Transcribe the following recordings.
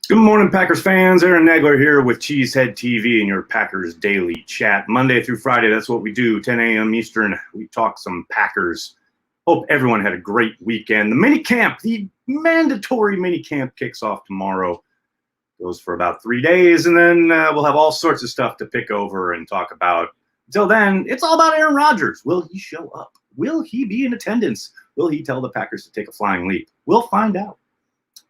Good morning, Packers fans. Aaron Nagler here with Cheesehead TV and your Packers Daily Chat. Monday through Friday, that's what we do, 10 a.m. Eastern. We talk some Packers. Hope everyone had a great weekend. The minicamp, the mandatory minicamp, kicks off tomorrow. Goes for about 3 days, and then we'll have all sorts of stuff to pick over and talk about. Until then, it's all about Aaron Rodgers. Will he show up? Will he be in attendance? Will he tell the Packers to take a flying leap? We'll find out.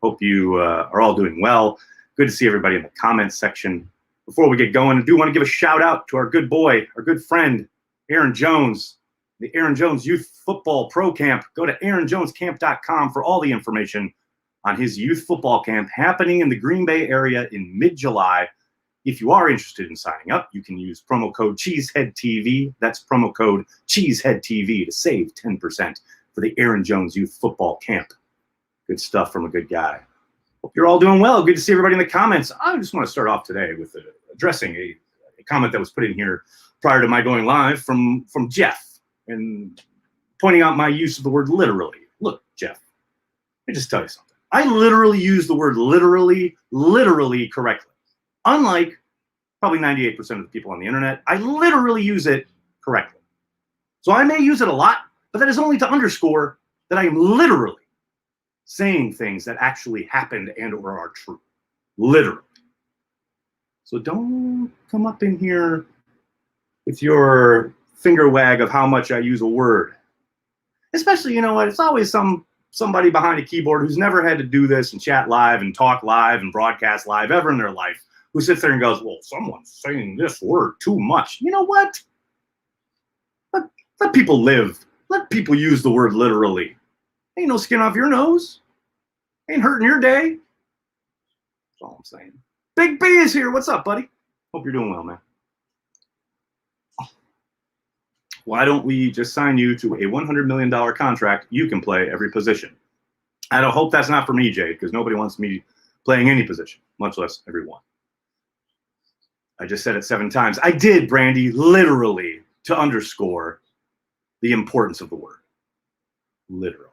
Hope you are all doing well. Good to see everybody in the comments section. Before we get going, I do want to give a shout out to our good boy, our good friend, Aaron Jones, the Aaron Jones Youth Football Pro Camp. Go to aaronjonescamp.com for all the information on his youth football camp happening in the Green Bay area in mid-July. If you are interested in signing up, you can use promo code CheeseheadTV. That's promo code CheeseheadTV to save 10% for the Aaron Jones Youth Football Camp. Good stuff from a good guy. Hope you're all doing well. Good to see everybody in the comments. I just want to start off today with addressing a comment that was put in here prior to my going live from Jeff and pointing out my use of the word literally. Look, Jeff, let me just tell you something. I literally use the word literally correctly. Unlike probably 98% of the people on the internet, I literally use it correctly. So I may use it a lot, but that is only to underscore that I am literally saying things that actually happened and or are true. Literally. So don't come up in here with your finger wag of how much I use a word. Especially, you know what, it's always somebody behind a keyboard who's never had to do this and chat live and talk live and broadcast live ever in their life, who sits there and goes, well, someone's saying this word too much. You know what? Let people live. Let people use the word literally. Ain't no skin off your nose. Ain't hurting your day. That's all I'm saying. Big B is here. What's up, buddy? Hope you're doing well, man. Why don't we just sign you to a $100 million contract? You can play every position. I don't hope that's not for me, Jade, because nobody wants me playing any position, much less every one. I just said it 7 times. I did, Brandy, literally, to underscore the importance of the word. Literally.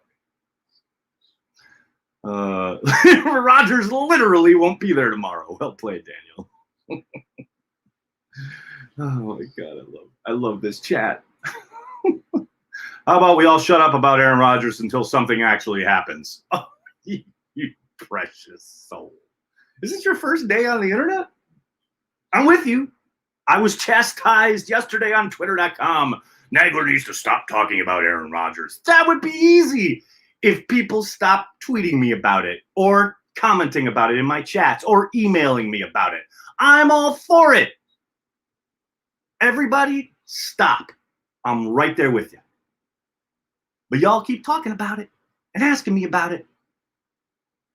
Rodgers literally won't be there tomorrow. Well played, Daniel. Oh my God, I love this chat. How about we all shut up about Aaron Rodgers until something actually happens? Oh, you precious soul. Is this your first day on the internet? I'm with you. I was chastised yesterday on Twitter.com. Nagler needs to stop talking about Aaron Rodgers. That would be easy if people stop tweeting me about it or commenting about it in my chats or emailing me about it. I'm all for it. Everybody, stop. I'm right there with you. But y'all keep talking about it and asking me about it.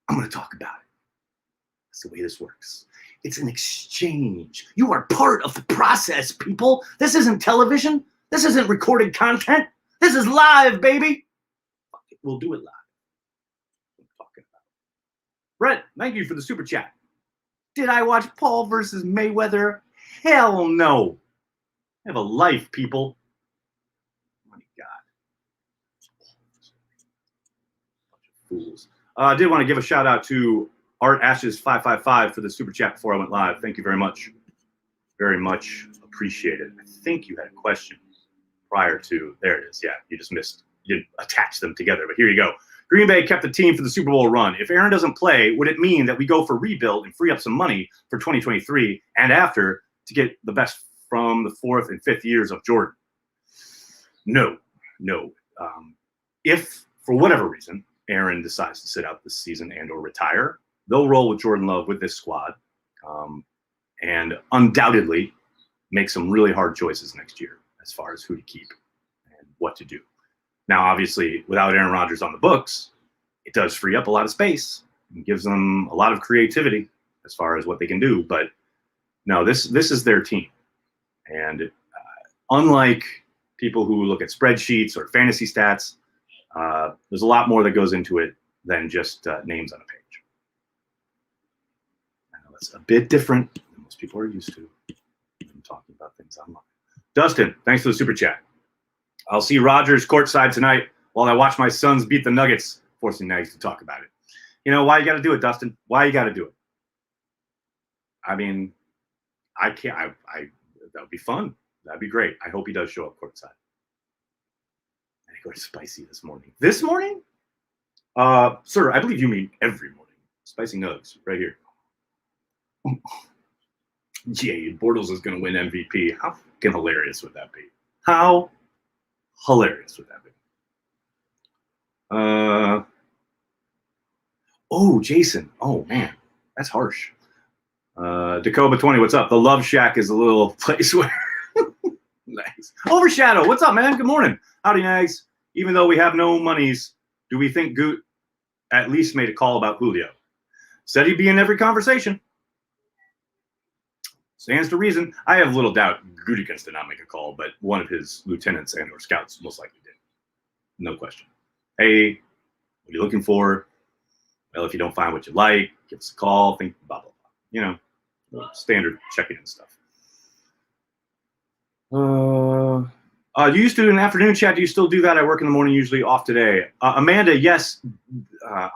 I'm going to talk about it. That's the way this works. It's an exchange. You are part of the process, people. This isn't television. This isn't recorded content. This is live, baby. We'll do it live. I'm talking about it. Brett, thank you for the super chat. Did I watch Paul versus Mayweather? Hell no. I have a life, people. My God. Bunch of fools. I did want to give a shout out to Art Ashes 555 for the super chat before I went live. Thank you very much. Very much appreciated. I think you had a question prior to, there it is. Yeah, you just missed. You didn't attach them together, but here you go. Green Bay kept the team for the Super Bowl run. If Aaron doesn't play, would it mean that we go for rebuild and free up some money for 2023 and after to get the best from the 4th and 5th years of Jordan? No. If, for whatever reason, Aaron decides to sit out this season and or retire, they'll roll with Jordan Love with this squad and undoubtedly make some really hard choices next year as far as who to keep and what to do. Now, obviously, without Aaron Rodgers on the books, it does free up a lot of space and gives them a lot of creativity as far as what they can do. But no, this is their team. And unlike people who look at spreadsheets or fantasy stats, there's a lot more that goes into it than just names on a page. I know that's a bit different than most people are used to when talking about things online. Dustin, thanks for the super chat. I'll see Rodgers courtside tonight while I watch my Suns beat the Nuggets, forcing Nags to talk about it. You know, why you got to do it, Dustin? Why you got to do it? I mean, I can't. That would be fun. That'd be great. I hope he does show up courtside. I go to Spicy this morning. This morning? Sir, I believe you mean every morning. Spicy Nugs, right here. Yeah, Bortles is going to win MVP. How fucking hilarious would that be? How hilarious would that be? Oh, Jason. Oh, man. That's harsh. Dacoba 20, what's up? The Love Shack is a little place where... Nice. Overshadow, what's up, man? Good morning. Howdy, Nags. Even though we have no monies, do we think Goot at least made a call about Julio? Said he'd be in every conversation. Stands to reason. I have little doubt Gutekunst did not make a call, but one of his lieutenants and or scouts most likely did. No question. Hey, what are you looking for? Well, if you don't find what you like, give us a call. Think blah, blah, blah. You know, standard checking and stuff. You used to do an afternoon chat. Do you still do that? I work in the morning, usually off today. Amanda, yes.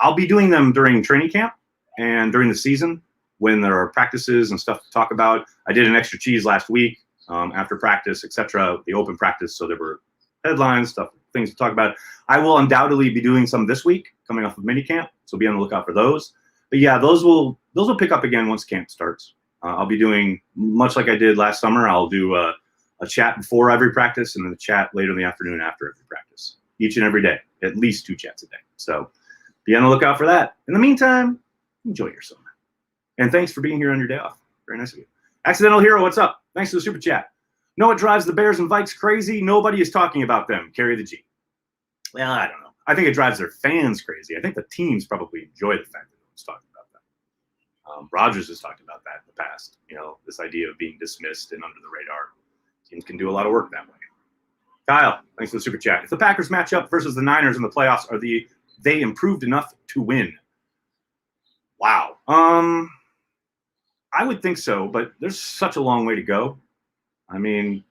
I'll be doing them during training camp and during the season when there are practices and stuff to talk about. I did an extra cheese last week after practice, etc. The open practice, so there were headlines, stuff, things to talk about. I will undoubtedly be doing some this week coming off of minicamp, so be on the lookout for those. But yeah, those will pick up again once camp starts. I'll be doing much like I did last summer. I'll do a chat before every practice and then a chat later in the afternoon after every practice, each and every day, at least 2 chats a day. So be on the lookout for that. In the meantime, enjoy your summer. And thanks for being here on your day off. Very nice of you. Accidental Hero, what's up? Thanks for the super chat. Know what drives the Bears and Vikes crazy? Nobody is talking about them. Carry the G. Well, I don't know. I think it drives their fans crazy. I think the teams probably enjoy the fact that no one's talking about them. Rodgers has talked about that in the past. You know, this idea of being dismissed and under the radar. Teams can do a lot of work that way. Kyle, thanks for the super chat. If the Packers match up versus the Niners in the playoffs, are they improved enough to win? Wow. I would think so, but there's such a long way to go. I mean,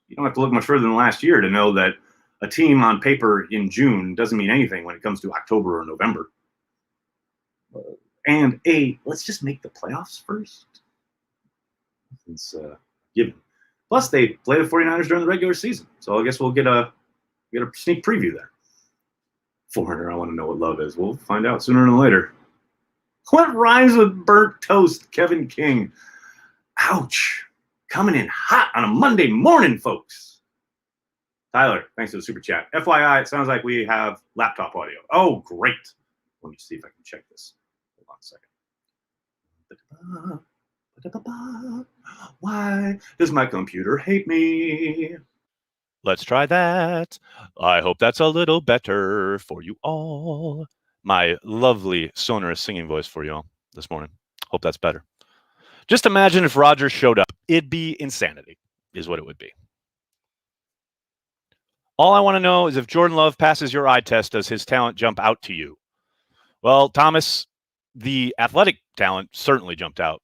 you don't have to look much further than last year to know that a team on paper in June doesn't mean anything when it comes to October or November. And let's just make the playoffs first. It's given. Plus, they play the 49ers during the regular season. So I guess we'll get a sneak preview there. Foreigner, I want to know what love is. We'll find out sooner than later. What rhymes with burnt toast, Kevin King? Ouch. Coming in hot on a Monday morning, folks. Tyler, thanks for the super chat. FYI, it sounds like we have laptop audio. Oh, great. Let me see if I can check this. Hold on a second. Why does my computer hate me? Let's try that. I hope that's a little better for you all. My lovely sonorous singing voice for you all this morning. Hope that's better. Just imagine if Rodgers showed up. It'd be insanity, is what it would be. All I want to know is if Jordan Love passes your eye test, does his talent jump out to you? Well, Thomas, the athletic talent certainly jumped out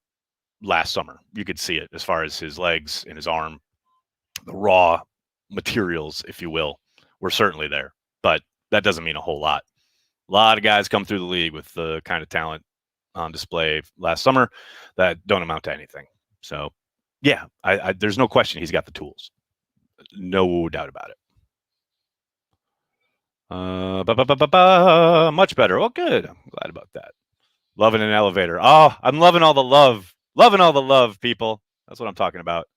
last summer. You could see it as far as his legs and his arm. The raw materials, if you will, were certainly there. But that doesn't mean a whole lot. A lot of guys come through the league with the kind of talent on display last summer that don't amount to anything. So, yeah, there's no question he's got the tools. No doubt about it. Much better. Oh, good. I'm glad about that. Loving an elevator. Oh, I'm loving all the love. Loving all the love, people. That's what I'm talking about.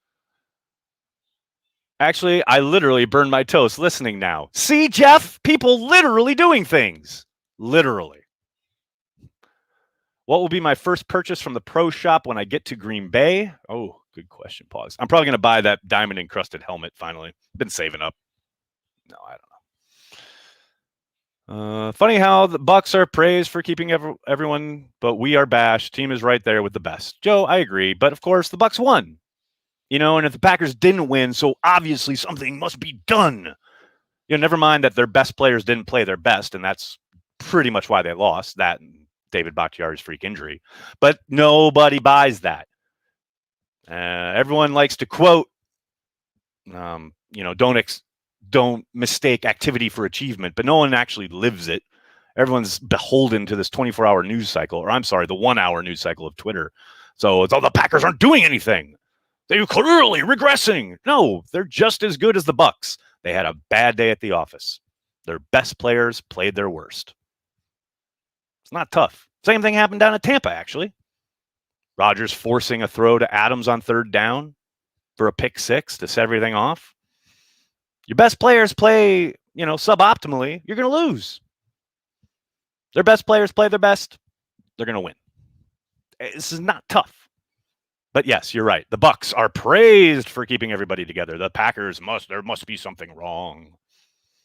Actually, I literally burned my toast listening now. See, Jeff? People literally doing things. Literally. What will be my first purchase from the pro shop when I get to Green Bay? Oh, good question. Pause. I'm probably going to buy that diamond-encrusted helmet finally. Been saving up. No, I don't know. Funny how the Bucs are praised for keeping everyone, but we are bashed. Team is right there with the best. Joe, I agree. But, of course, the Bucs won. You know, and if the Packers didn't win, so obviously something must be done. You know, never mind that their best players didn't play their best, and that's pretty much why they lost, that and David Bakhtiari's freak injury. But nobody buys that. Everyone likes to quote, you know, don't mistake activity for achievement, but no one actually lives it. Everyone's beholden to this 24-hour news cycle, or I'm sorry, the 1-hour news cycle of Twitter. So it's all the Packers aren't doing anything. They're clearly regressing. No, they're just as good as the Bucs. They had a bad day at the office. Their best players played their worst. It's not tough. Same thing happened down at Tampa, actually. Rodgers forcing a throw to Adams on third down for a pick six to set everything off. Your best players play, suboptimally, you're going to lose. Their best players play their best, they're going to win. This is not tough. But yes, you're right. The Bucs are praised for keeping everybody together. The Packers there must be something wrong.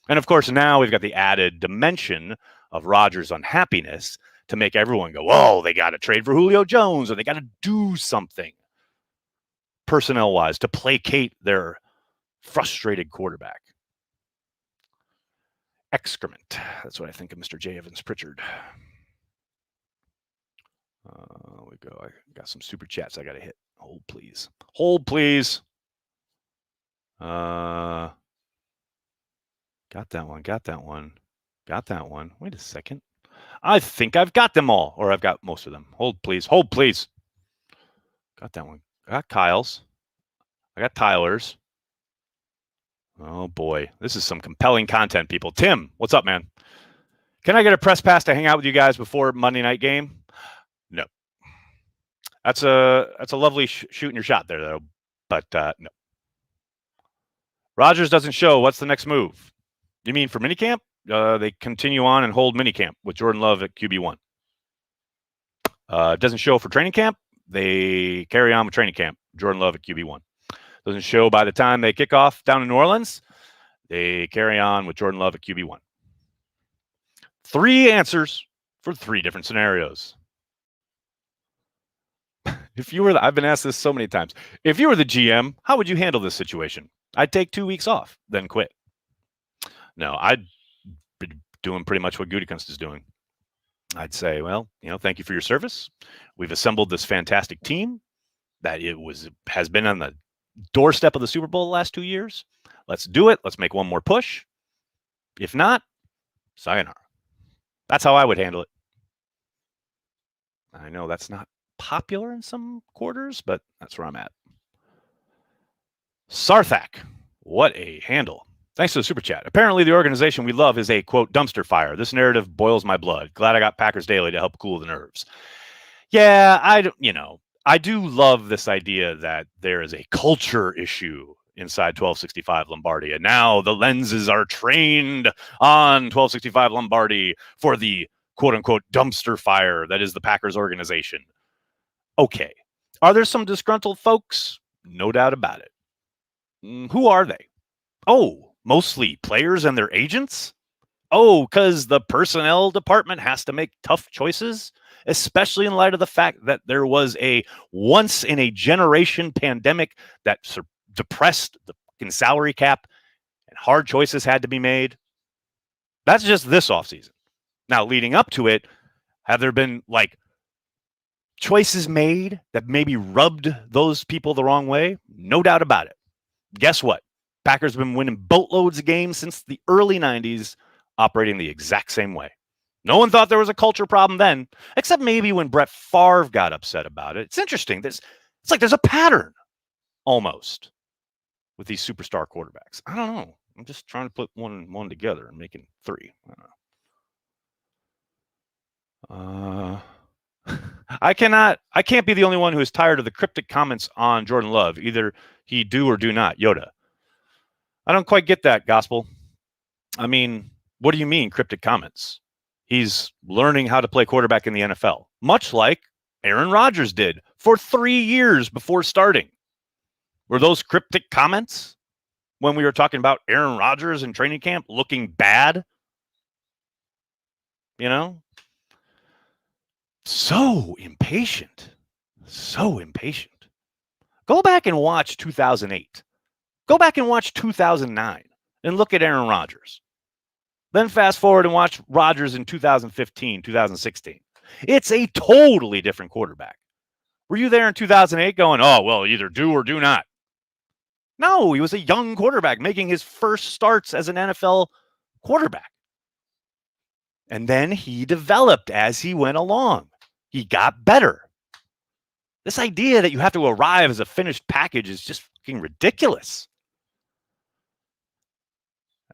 And of course, now we've got the added dimension of Rodgers' unhappiness to make everyone go, oh, they got to trade for Julio Jones, or they got to do something personnel-wise to placate their frustrated quarterback. Excrement. That's what I think of Mr. J. Evans Pritchard. We go. I got some super chats I got to hit. Hold, please. Hold, please. Got that one. Got that one. Got that one. Wait a second. I think I've got them all, or I've got most of them. Hold, please. Hold, please. Got that one. I got Kyle's. I got Tyler's. Oh, boy. This is some compelling content, people. Tim, what's up, man? Can I get a press pass to hang out with you guys before Monday night game? No. That's a lovely shooting your shot there, though. But no. Rodgers doesn't show. What's the next move? You mean for minicamp? They continue on and hold minicamp with Jordan Love at QB1. Doesn't show for training camp. They carry on with training camp. Jordan Love at QB1. Doesn't show by the time they kick off down in New Orleans. They carry on with Jordan Love at QB1. 3 answers for 3 different scenarios. I've been asked this so many times. If you were the GM, how would you handle this situation? I'd take 2 weeks off, then quit. No, I'd be doing pretty much what Gutekunst is doing. I'd say, well, thank you for your service. We've assembled this fantastic team that has been on the doorstep of the Super Bowl the last 2 years. Let's do it. Let's make one more push. If not, sayonara. That's how I would handle it. I know that's not popular in some quarters, but that's where I'm at. Sarthak, what a handle. Thanks for the super chat. Apparently the organization we love is a, quote, dumpster fire. This narrative boils my blood. Glad I got Packers Daily to help cool the nerves. Yeah, I do love this idea that there is a culture issue inside 1265 Lombardi. And now the lenses are trained on 1265 Lombardi for the quote unquote dumpster fire that is the Packers organization. Okay. Are there some disgruntled folks? No doubt about it. Who are they? Oh, mostly players and their agents? Oh, because the personnel department has to make tough choices, especially in light of the fact that there was a once-in-a-generation pandemic that depressed the fucking salary cap and hard choices had to be made. That's just this offseason. Now, leading up to it, have there been, choices made that maybe rubbed those people the wrong way? No doubt about it. Guess what? Packers have been winning boatloads of games since the early 90s, operating the exact same way. No one thought there was a culture problem then, except maybe when Brett Favre got upset about it. It's interesting. It's like there's a pattern, almost, with these superstar quarterbacks. I don't know. I'm just trying to put one and one together and making 3. I don't know. I can't be the only one who is tired of the cryptic comments on Jordan Love. Either he do or do not. Yoda. I don't quite get that, Gospel. I mean, what do you mean cryptic comments? He's learning how to play quarterback in the NFL, much like Aaron Rodgers did for 3 years before starting. Were those cryptic comments when we were talking about Aaron Rodgers in training camp looking bad? So impatient. So impatient. Go back and watch 2008. Go back and watch 2009 and look at Aaron Rodgers. Then fast forward and watch Rodgers in 2015, 2016. It's a totally different quarterback. Were you there in 2008 going, oh, well, either do or do not? No, he was a young quarterback making his first starts as an NFL quarterback. And then he developed as he went along. He got better. This idea that you have to arrive as a finished package is just fucking ridiculous.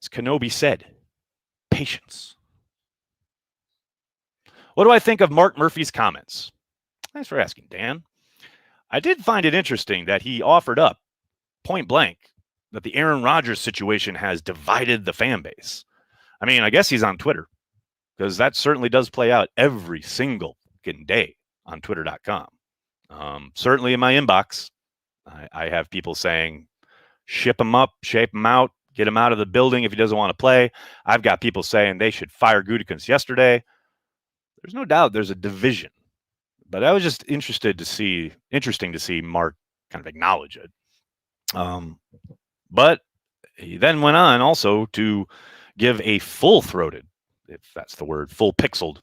As Kenobi said, patience. What do I think of Mark Murphy's comments? Thanks for asking, Dan. I did find it interesting that he offered up, point blank, that the Aaron Rodgers situation has divided the fan base. I mean, I guess he's on Twitter, because that certainly does play out every single day on twitter.com. Certainly in my inbox, I have people saying, ship him up, shape him out, get him out of the building if he doesn't want to play. I've got people saying they should fire Gutekunst yesterday. There's no doubt there's a division, but I was just interesting to see Mark kind of acknowledge it. But he then went on also to give a full-throated, if that's the word, full-pixeled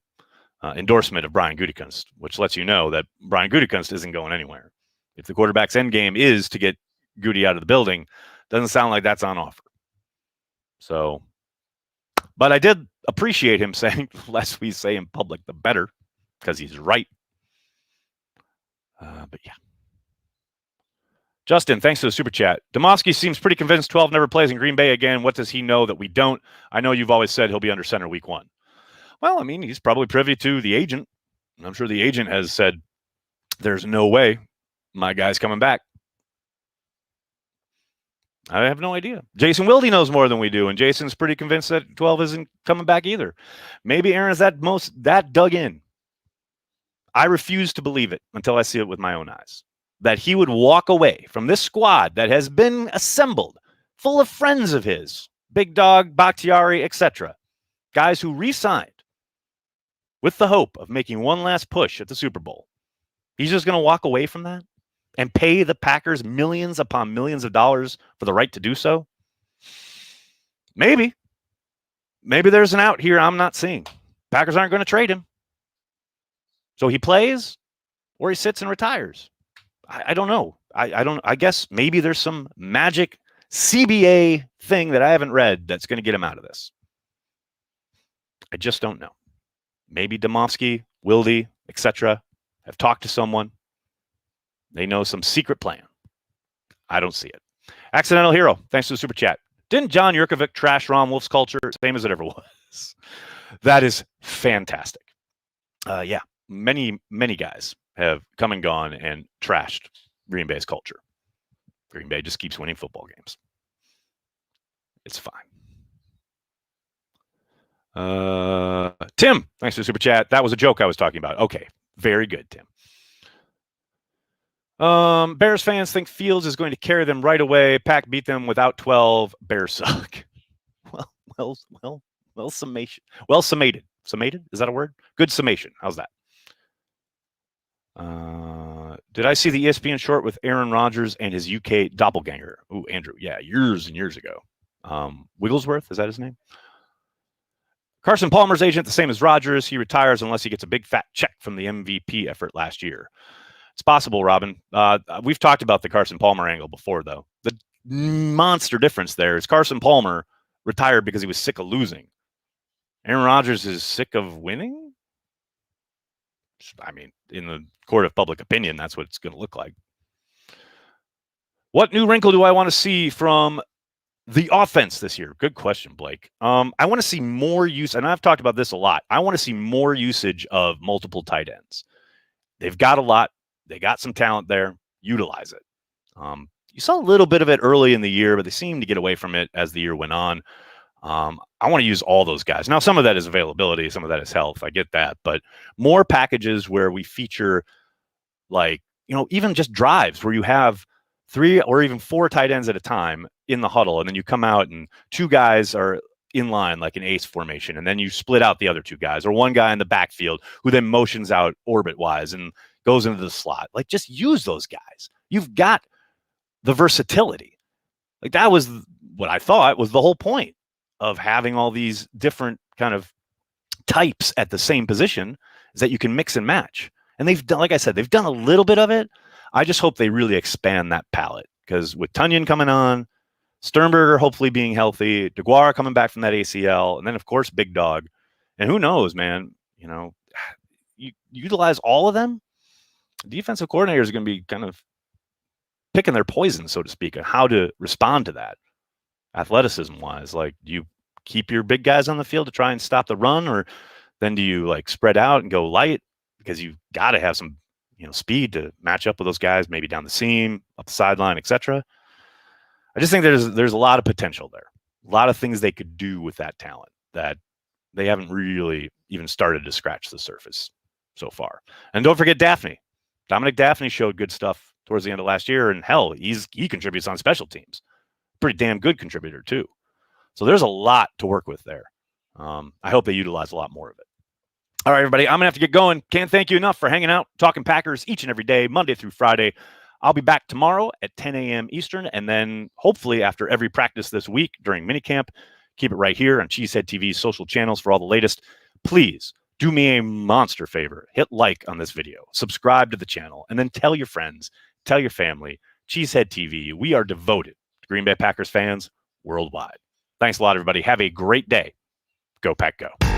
endorsement of Brian Gutekunst, which lets you know that Brian Gutekunst isn't going anywhere. If the quarterback's end game is to get Goody out of the building, doesn't sound like that's on offer. So, but I did appreciate him saying, the less we say in public, the better, because he's right. But yeah. Justin, thanks for the super chat. Domofsky seems pretty convinced 12 never plays in Green Bay again. What does he know that we don't? I know you've always said he'll be under center week 1. Well, I mean, he's probably privy to the agent. I'm sure the agent has said, there's no way my guy's coming back. I have no idea. Jason Wilde knows more than we do, and Jason's pretty convinced that 12 isn't coming back either. Maybe Aaron's that dug in. I refuse to believe it until I see it with my own eyes. That he would walk away from this squad that has been assembled, full of friends of his, Big Dog, Bakhtiari, etc. Guys who re-signed with the hope of making one last push at the Super Bowl. He's just going to walk away from that and pay the Packers millions upon millions of dollars for the right to do so? Maybe. Maybe there's an out here I'm not seeing. Packers aren't going to trade him. So he plays or he sits and retires. I don't know. I guess maybe there's some magic CBA thing that I haven't read that's going to get him out of this. I just don't know. Maybe Domofsky, Wilde, etc. have talked to someone. They know some secret plan. I don't see it. Accidental Hero, thanks for the super chat. Didn't John Yurkovic trash Ron Wolf's culture? Same as it ever was. That is fantastic. Yeah, many guys have come and gone and trashed Green Bay's culture. Green Bay just keeps winning football games. It's fine. Tim, thanks for the super chat. That was a joke I was talking about. Okay, very good, Tim. Bears fans think Fields is going to carry them right away. Pack beat them without 12. Bears suck. Well, summation. Well, summated. Summated? Is that a word? Good summation. How's that? Did I see the ESPN short with Aaron Rodgers and his UK doppelganger? Ooh, Andrew. Yeah, years and years ago. Wigglesworth, is that his name? Carson Palmer's agent, the same as Rodgers. He retires unless he gets a big fat check from the MVP effort last year. It's possible, Robin. We've talked about the Carson Palmer angle before, though. The monster difference there is Carson Palmer retired because he was sick of losing. Aaron Rodgers is sick of winning? I mean, in the court of public opinion, that's what it's going to look like. What new wrinkle do I want to see from the offense this year? Good question, Blake. I want to see more use, and I've talked about this a lot. I want to see more usage of multiple tight ends. They've got a lot. They got some talent there. Utilize it. You saw a little bit of it early in the year, but they seemed to get away from it as the year went on. I want to use all those guys. Now, some of that is availability. Some of that is health. I get that. But more packages where we feature, like, even just drives where you have 3 or even 4 tight ends at a time in the huddle. And then you come out and 2 guys are in line like an ace formation. And then you split out the other 2 guys, or 1 guy in the backfield who then motions out orbit wise and goes into the slot. Like, just use those guys. You've got the versatility. Like, that was what I thought was the whole point of having all these different kind of types at the same position, is that you can mix and match. And they've done, like I said, they've done a little bit of it. I just hope they really expand that palette, because with Tunyon coming on, Sternberger hopefully being healthy, DeGuara coming back from that ACL, and then of course Big Dog. And who knows, man, you utilize all of them. defensive coordinators are going to be kind of picking their poison, so to speak, on how to respond to that athleticism wise. Like, do you keep your big guys on the field to try and stop the run, or then do you like spread out and go light because you've got to have some speed to match up with those guys, maybe down the seam, up the sideline, etc. I just think there's a lot of potential there, a lot of things they could do with that talent that they haven't really even started to scratch the surface so far. And don't forget Daphne. Dominic Daphne showed good stuff towards the end of last year, and hell, he contributes on special teams. Pretty damn good contributor too. So there's a lot to work with there. I hope they utilize a lot more of it. All right, everybody, I'm going to have to get going. Can't thank you enough for hanging out, talking Packers each and every day, Monday through Friday. I'll be back tomorrow at 10 a.m. Eastern, and then hopefully after every practice this week during minicamp. Keep it right here on Cheesehead TV's social channels for all the latest. Please do me a monster favor. Hit like on this video, subscribe to the channel, and then tell your friends, tell your family. Cheesehead TV, we are devoted to Green Bay Packers fans worldwide. Thanks a lot, everybody. Have a great day. Go Pack Go.